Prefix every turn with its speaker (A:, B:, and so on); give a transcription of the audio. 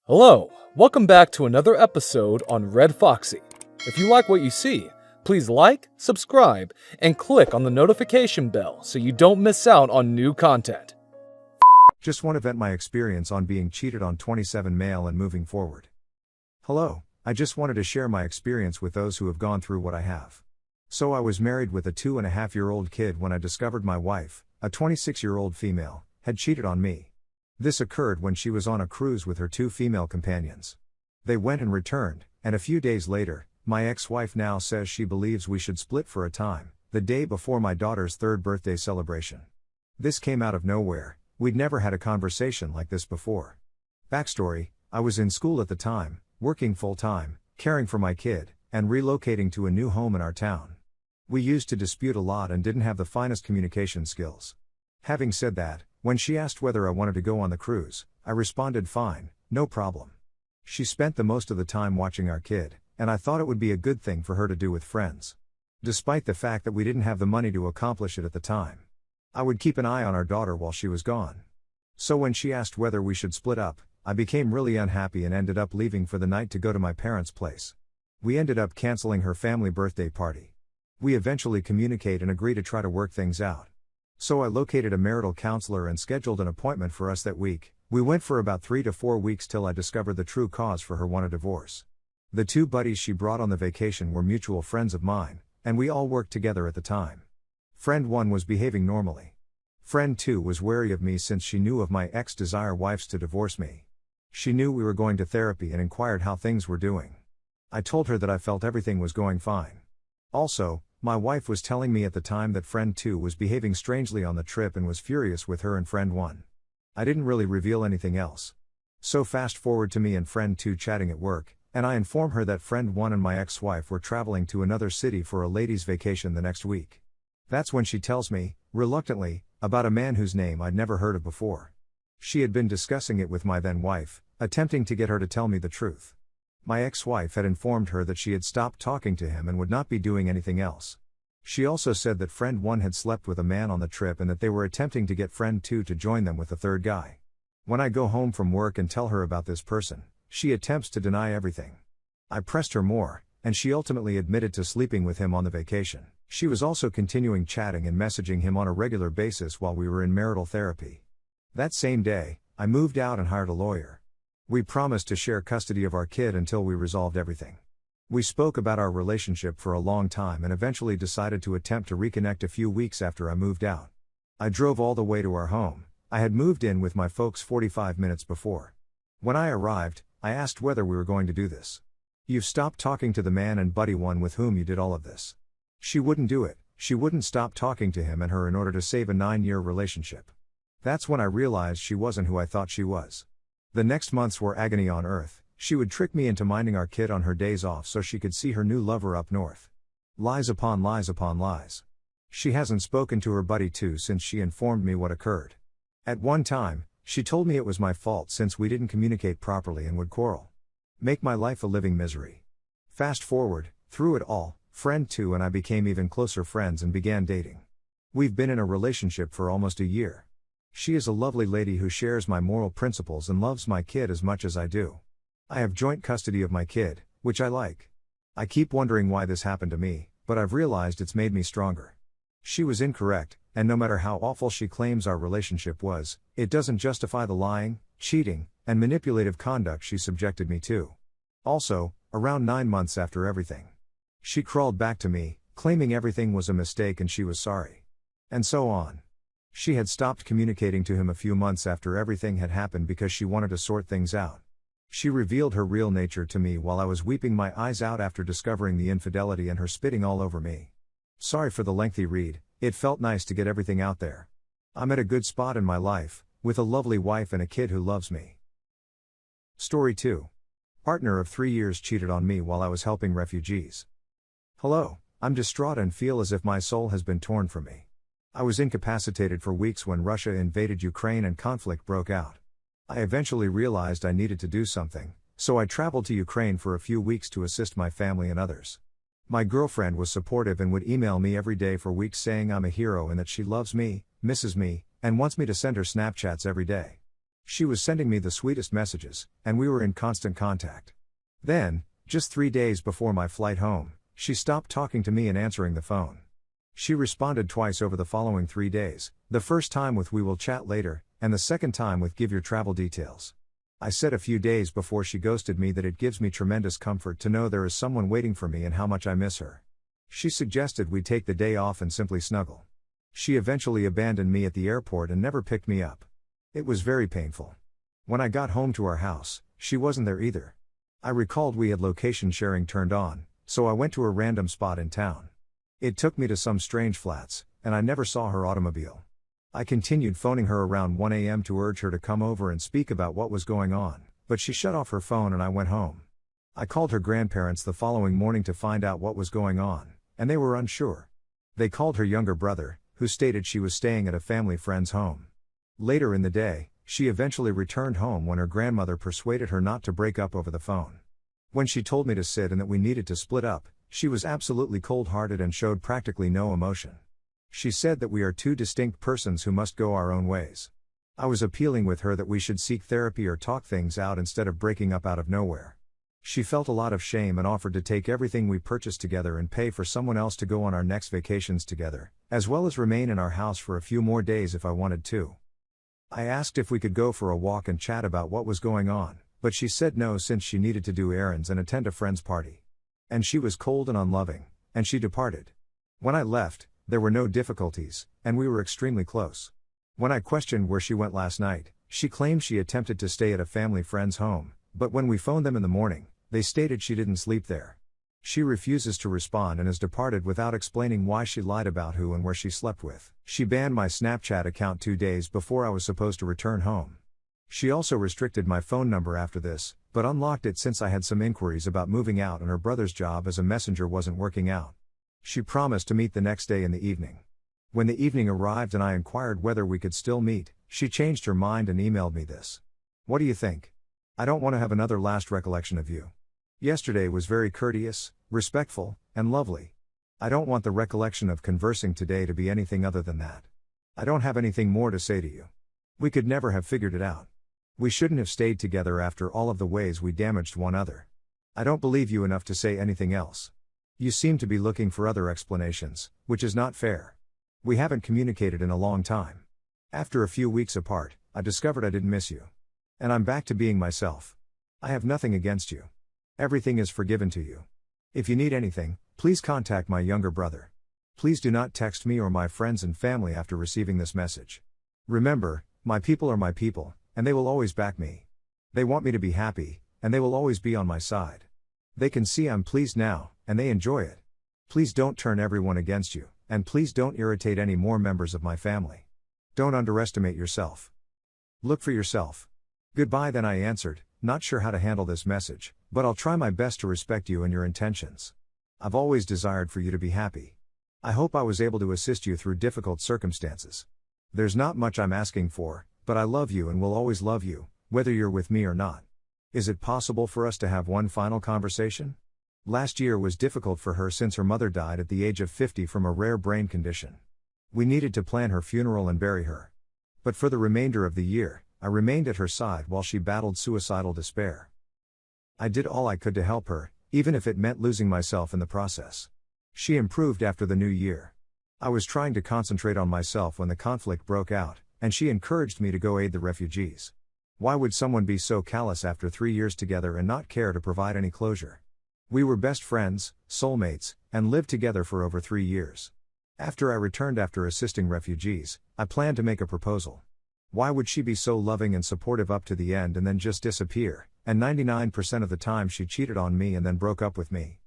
A: Hello, welcome back to another episode on Red Foxy. If you like what you see, please like, subscribe, and click on the notification bell so you don't miss out on new content.
B: Just want to vent my experience on being cheated on 27 male and moving forward. Hello, I just wanted to share my experience with those who have gone through what I have. So I was married with a 2.5-year-old kid when I discovered my wife, a 26-year-old female, had cheated on me. This occurred when she was on a cruise with her 2 female companions. They went and returned, and a few days later, my ex-wife now says she believes we should split for a time, the day before my daughter's 3rd birthday celebration. This came out of nowhere, we'd never had a conversation like this before. Backstory, I was in school at the time, working full-time, caring for my kid, and relocating to a new home in our town. We used to dispute a lot and didn't have the finest communication skills. Having said that, when she asked whether I wanted to go on the cruise, I responded fine, no problem. She spent the most of the time watching our kid, and I thought it would be a good thing for her to do with friends. Despite the fact that we didn't have the money to accomplish it at the time. I would keep an eye on our daughter while she was gone. So when she asked whether we should split up, I became really unhappy and ended up leaving for the night to go to my parents' place. We ended up canceling her family birthday party. We eventually communicate and agree to try to work things out. So I located a marital counselor and scheduled an appointment for us that week. We went for about 3 to 4 weeks till I discovered the true cause for her wanted divorce. The 2 buddies she brought on the vacation were mutual friends of mine, and we all worked together at the time. Friend 1 was behaving normally. Friend 2 was wary of me since she knew of my ex-desire wives to divorce me. She knew we were going to therapy and inquired how things were doing. I told her that I felt everything was going fine. Also, my wife was telling me at the time that friend 2 was behaving strangely on the trip and was furious with her and friend 1. I didn't really reveal anything else. So fast forward to me and friend 2 chatting at work, and I inform her that friend 1 and my ex-wife were traveling to another city for a ladies' vacation the next week. That's when she tells me, reluctantly, about a man whose name I'd never heard of before. She had been discussing it with my then wife, attempting to get her to tell me the truth. My ex-wife had informed her that she had stopped talking to him and would not be doing anything else. She also said that friend 1 had slept with a man on the trip and that they were attempting to get friend 2 to join them with a 3rd guy. When I go home from work and tell her about this person, she attempts to deny everything. I pressed her more, and she ultimately admitted to sleeping with him on the vacation. She was also continuing chatting and messaging him on a regular basis while we were in marital therapy. That same day, I moved out and hired a lawyer. We promised to share custody of our kid until we resolved everything. We spoke about our relationship for a long time and eventually decided to attempt to reconnect a few weeks after I moved out. I drove all the way to our home. I had moved in with my folks 45 minutes before. When I arrived, I asked whether we were going to do this. "You've stopped talking to the man and buddy one with whom you did all of this." She wouldn't do it. She wouldn't stop talking to him and her in order to save a 9-year relationship. That's when I realized she wasn't who I thought she was. The next months were agony on earth. She would trick me into minding our kid on her days off so she could see her new lover up north. Lies upon lies upon lies. She hasn't spoken to her buddy too since she informed me what occurred. At one time, she told me it was my fault since we didn't communicate properly and would quarrel. Make my life a living misery. Fast forward, through it all, friend 2 and I became even closer friends and began dating. We've been in a relationship for almost a year. She is a lovely lady who shares my moral principles and loves my kid as much as I do. I have joint custody of my kid, which I like. I keep wondering why this happened to me, but I've realized it's made me stronger. She was incorrect, and no matter how awful she claims our relationship was, it doesn't justify the lying, cheating, and manipulative conduct she subjected me to. Also, around 9 months after everything, she crawled back to me, claiming everything was a mistake and she was sorry. And so on. She had stopped communicating to him a few months after everything had happened because she wanted to sort things out. She revealed her real nature to me while I was weeping my eyes out after discovering the infidelity and her spitting all over me. Sorry for the lengthy read, it felt nice to get everything out there. I'm at a good spot in my life, with a lovely wife and a kid who loves me. Story 2. Partner of 3 years cheated on me while I was helping refugees. Hello, I'm distraught and feel as if my soul has been torn from me. I was incapacitated for weeks when Russia invaded Ukraine and conflict broke out. I eventually realized I needed to do something, so I traveled to Ukraine for a few weeks to assist my family and others. My girlfriend was supportive and would email me every day for weeks saying I'm a hero and that she loves me, misses me, and wants me to send her Snapchats every day. She was sending me the sweetest messages, and we were in constant contact. Then, just 3 days before my flight home, she stopped talking to me and answering the phone. She responded twice over the following 3 days, the first time with "we will chat later," and the second time with "give your travel details." I said a few days before she ghosted me that it gives me tremendous comfort to know there is someone waiting for me and how much I miss her. She suggested we take the day off and simply snuggle. She eventually abandoned me at the airport and never picked me up. It was very painful. When I got home to our house, she wasn't there either. I recalled we had location sharing turned on, so I went to a random spot in town. It took me to some strange flats, and I never saw her automobile. I continued phoning her around 1 a.m. to urge her to come over and speak about what was going on, but she shut off her phone and I went home. I called her grandparents the following morning to find out what was going on, and they were unsure. They called her younger brother, who stated she was staying at a family friend's home. Later in the day, she eventually returned home when her grandmother persuaded her not to break up over the phone. When she told me to sit and that we needed to split up, she was absolutely cold-hearted and showed practically no emotion. She said that we are two distinct persons who must go our own ways. I was appealing with her that we should seek therapy or talk things out instead of breaking up out of nowhere. She felt a lot of shame and offered to take everything we purchased together and pay for someone else to go on our next vacations together, as well as remain in our house for a few more days if I wanted to. I asked if we could go for a walk and chat about what was going on, but she said no since she needed to do errands and attend a friend's party. And she was cold and unloving, and she departed. When I left, there were no difficulties, and we were extremely close. When I questioned where she went last night, she claimed she attempted to stay at a family friend's home, but when we phoned them in the morning, they stated she didn't sleep there. She refuses to respond and has departed without explaining why she lied about who and where she slept with. She banned my Snapchat account 2 days before I was supposed to return home. She also restricted my phone number after this, but unlocked it since I had some inquiries about moving out and her brother's job as a messenger wasn't working out. She promised to meet the next day in the evening. When the evening arrived and I inquired whether we could still meet, she changed her mind and emailed me this. "What do you think? I don't want to have another last recollection of you. Yesterday was very courteous, respectful, and lovely. I don't want the recollection of conversing today to be anything other than that. I don't have anything more to say to you. We could never have figured it out. We shouldn't have stayed together after all of the ways we damaged one another. I don't believe you enough to say anything else. You seem to be looking for other explanations, which is not fair. We haven't communicated in a long time. After a few weeks apart, I discovered I didn't miss you. And I'm back to being myself. I have nothing against you. Everything is forgiven to you. If you need anything, please contact my younger brother. Please do not text me or my friends and family after receiving this message. Remember, my people are my people, and they will always back me. They want me to be happy, and they will always be on my side. They can see I'm pleased now, and they enjoy it. Please don't turn everyone against you, and please don't irritate any more members of my family. Don't underestimate yourself. Look for yourself. Goodbye." Then I answered, not sure how to handle this message, but I'll try my best to respect you and your intentions. I've always desired for you to be happy. I hope I was able to assist you through difficult circumstances. There's not much I'm asking for, but I love you and will always love you, whether you're with me or not. Is it possible for us to have one final conversation? Last year was difficult for her since her mother died at the age of 50 from a rare brain condition. We needed to plan her funeral and bury her. But for the remainder of the year, I remained at her side while she battled suicidal despair. I did all I could to help her, even if it meant losing myself in the process. She improved after the new year. I was trying to concentrate on myself when the conflict broke out, and she encouraged me to go aid the refugees. Why would someone be so callous after 3 years together and not care to provide any closure? We were best friends, soulmates, and lived together for over 3 years. After I returned after assisting refugees, I planned to make a proposal. Why would she be so loving and supportive up to the end and then just disappear, and 99% of the time she cheated on me and then broke up with me?